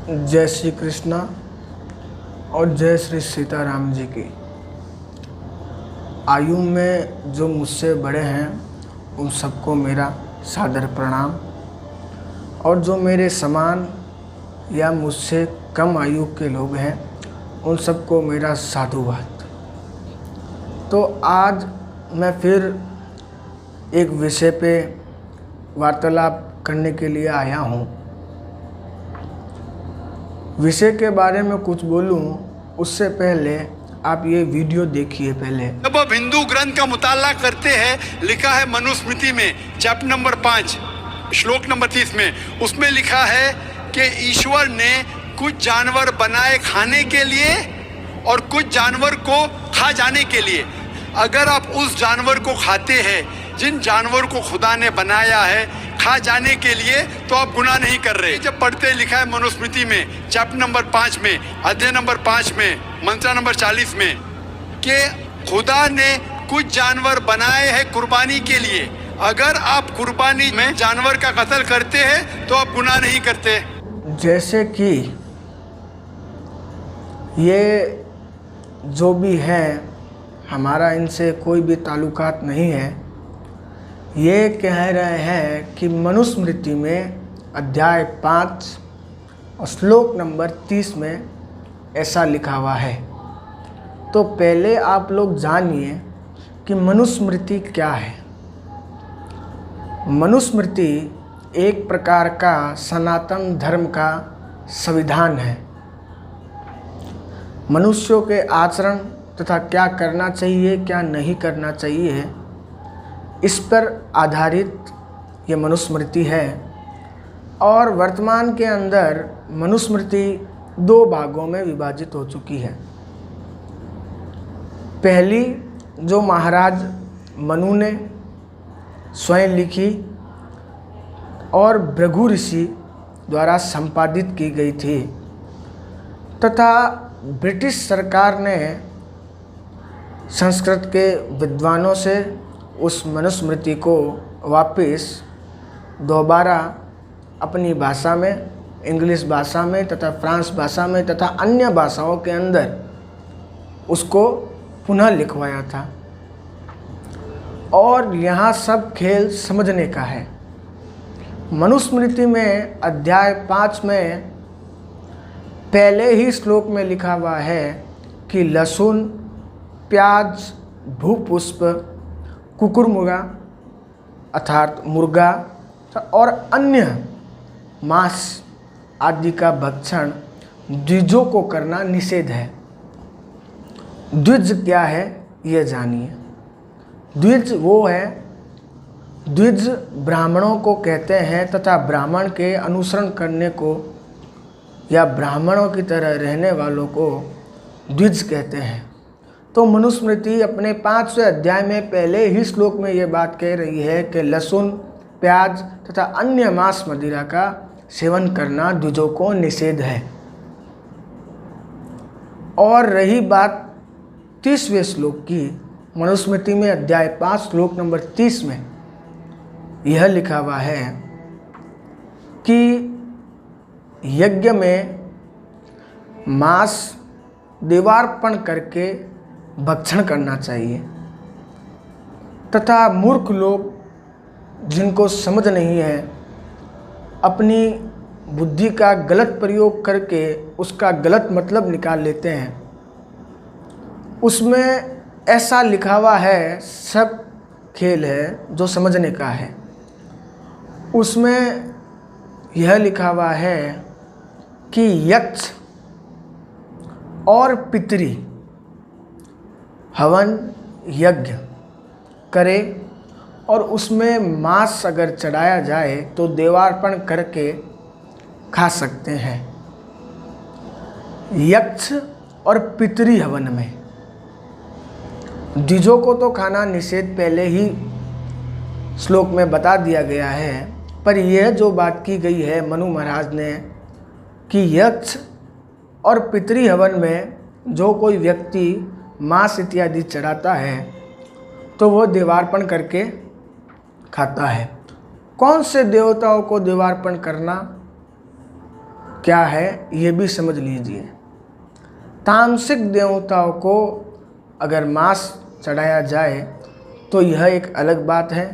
जय श्री कृष्णा और जय श्री सीताराम जी की। आयु में जो मुझसे बड़े हैं उन सबको मेरा सादर प्रणाम, और जो मेरे समान या मुझसे कम आयु के लोग हैं उन सबको मेरा साधुवाद। तो आज मैं फिर एक विषय पे वार्तालाप करने के लिए आया हूँ। विषय के बारे में कुछ बोलूं उससे पहले आप ये वीडियो देखिए। पहले जब आप हिंदू ग्रंथ का मुताला करते हैं, लिखा है मनुस्मृति में चैप्टर नंबर 5 श्लोक नंबर 30 में, उसमें लिखा है कि ईश्वर ने कुछ जानवर बनाए खाने के लिए और कुछ जानवर को खा जाने के लिए। अगर आप उस जानवर को खाते हैं जिन जानवर को खुदा ने बनाया है खा जाने के लिए, तो आप गुनाह नहीं कर रहे। जब पढ़ते लिखा है मनुस्मृति में चैप्टर नंबर 5 में अध्याय नंबर 5 में मंत्र नंबर 40 में कि खुदा ने कुछ जानवर बनाए हैं कुर्बानी के लिए। अगर आप कुर्बानी में जानवर का कत्ल करते हैं तो आप गुनाह नहीं करते। जैसे कि ये जो भी है हमारा इनसे कोई भी ताल्लुकात नहीं है। ये कह रहे हैं कि मनुस्मृति में अध्याय 5 और श्लोक नंबर 30 में ऐसा लिखा हुआ है। तो पहले आप लोग जानिए कि मनुस्मृति क्या है। मनुस्मृति एक प्रकार का सनातन धर्म का संविधान है। मनुष्यों के आचरण तथा क्या करना चाहिए क्या नहीं करना चाहिए इस पर आधारित ये मनुस्मृति है। और वर्तमान के अंदर मनुस्मृति 2 भागों में विभाजित हो चुकी है। पहली जो महाराज मनु ने स्वयं लिखी और भृगु ऋषि द्वारा संपादित की गई थी, तथा ब्रिटिश सरकार ने संस्कृत के विद्वानों से उस मनुस्मृति को वापस दोबारा अपनी भाषा में, इंग्लिश भाषा में तथा फ्रांस भाषा में तथा अन्य भाषाओं के अंदर उसको पुनः लिखवाया था। और यहाँ सब खेल समझने का है। मनुस्मृति में अध्याय 5 में पहले ही श्लोक में लिखा हुआ है कि लहसुन, प्याज, भूपुष्प, कुकुरमुर्गा अर्थात मुर्गा और अन्य मांस आदि का भक्षण द्विजों को करना निषेध है। द्विज क्या है ये जानिए। द्विज वो है, द्विज ब्राह्मणों को कहते हैं तथा ब्राह्मण के अनुसरण करने को या ब्राह्मणों की तरह रहने वालों को द्विज कहते हैं। तो मनुस्मृति अपने 5वें अध्याय में पहले ही श्लोक में ये बात कह रही है कि लहसुन, प्याज तथा अन्य मांस मदिरा का सेवन करना द्विजों को निषेध है। और रही बात 30वें श्लोक की, मनुस्मृति में अध्याय 5 श्लोक नंबर 30 में यह लिखा हुआ है कि यज्ञ में मांस देवार्पण करके भक्षण करना चाहिए, तथा मूर्ख लोग जिनको समझ नहीं है अपनी बुद्धि का गलत प्रयोग करके उसका गलत मतलब निकाल लेते हैं। उसमें ऐसा लिखा हुआ है, सब खेल है जो समझने का है। उसमें यह लिखा हुआ है कि यक्ष और पितरी हवन यज्ञ करे और उसमें मांस अगर चढ़ाया जाए तो देवार्पण करके खा सकते हैं। यक्ष और पितरी हवन में द्विजों को तो खाना निषेध पहले ही श्लोक में बता दिया गया है। पर यह जो बात की गई है मनु महाराज ने कि यक्ष और पितरी हवन में जो कोई व्यक्ति मांस इत्यादि चढ़ाता है तो वो देवार्पण करके खाता है। कौन से देवताओं को देवार्पण करना क्या है ये भी समझ लीजिए। तामसिक देवताओं को अगर मांस चढ़ाया जाए तो यह एक अलग बात है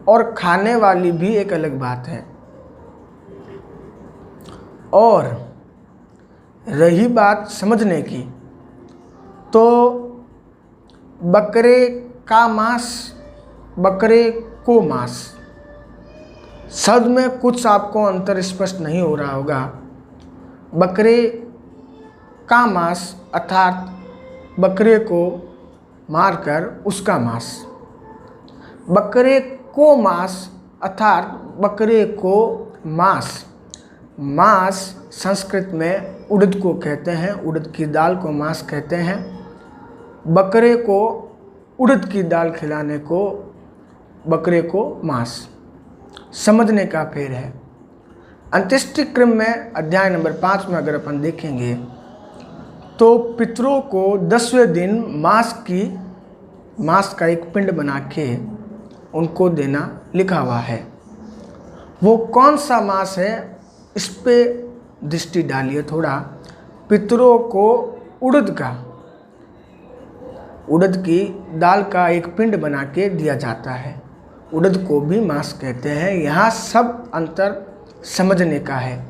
और खाने वाली भी एक अलग बात है। और रही बात समझने की, तो बकरे का मांस, बकरे को मांस, शब्द में कुछ आपको अंतर स्पष्ट नहीं हो रहा होगा। बकरे का मांस अर्थात बकरे को मारकर उसका मांस, बकरे को मांस अर्थात बकरे को मांस। मांस संस्कृत में उड़द को कहते हैं, उड़द की दाल को मांस कहते हैं। बकरे को उड़द की दाल खिलाने को बकरे को मांस। समझने का फेर है। अंत्येष्टि क्रम में अध्याय नंबर 5 में अगर अपन देखेंगे तो पितरों को 10वें दिन मांस का एक पिंड बना के उनको देना लिखा हुआ है। वो कौन सा मांस है इस पे दृष्टि डालिए थोड़ा। पितरों को उड़द की दाल का एक पिंड बना के दिया जाता है। उड़द को भी मांस कहते हैं। यहाँ सब अंतर समझने का है।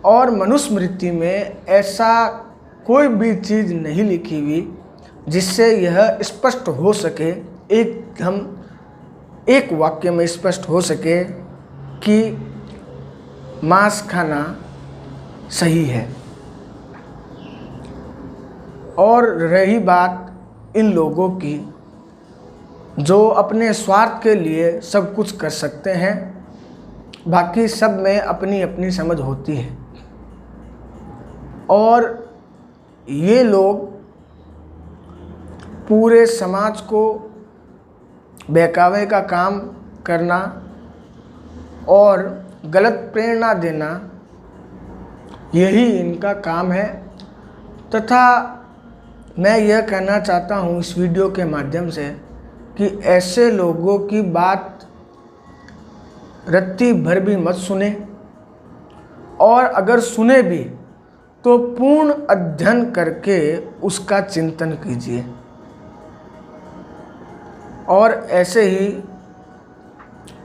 और मनुस्मृति में ऐसा कोई भी चीज़ नहीं लिखी हुई जिससे यह स्पष्ट हो सके, एक वाक्य में स्पष्ट हो सके कि मांस खाना सही है। और रही बात इन लोगों की जो अपने स्वार्थ के लिए सब कुछ कर सकते हैं, बाकी सब में अपनी अपनी समझ होती है। और ये लोग पूरे समाज को बहकावे का काम करना और गलत प्रेरणा देना, यही इनका काम है। तथा मैं यह कहना चाहता हूँ इस वीडियो के माध्यम से कि ऐसे लोगों की बात रत्ती भर भी मत सुने, और अगर सुने भी तो पूर्ण अध्ययन करके उसका चिंतन कीजिए। और ऐसे ही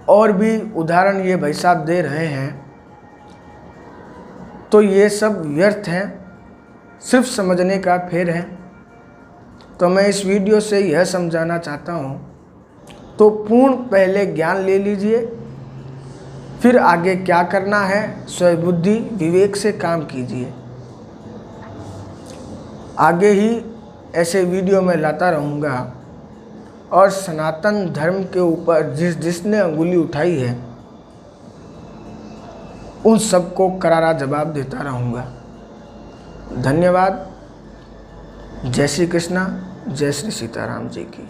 और भी उदाहरण ये भाई साहब दे रहे हैं, तो ये सब व्यर्थ हैं, सिर्फ समझने का फेर है। तो मैं इस वीडियो से यह समझाना चाहता हूँ, तो पूर्ण पहले ज्ञान ले लीजिए, फिर आगे क्या करना है स्वबुद्धि विवेक से काम कीजिए। आगे ही ऐसे वीडियो मैं लाता रहूँगा और सनातन धर्म के ऊपर जिसने अंगुली उठाई है उन सबको करारा जवाब देता रहूँगा। धन्यवाद। जय श्री कृष्णा, जय श्री सीताराम जी की।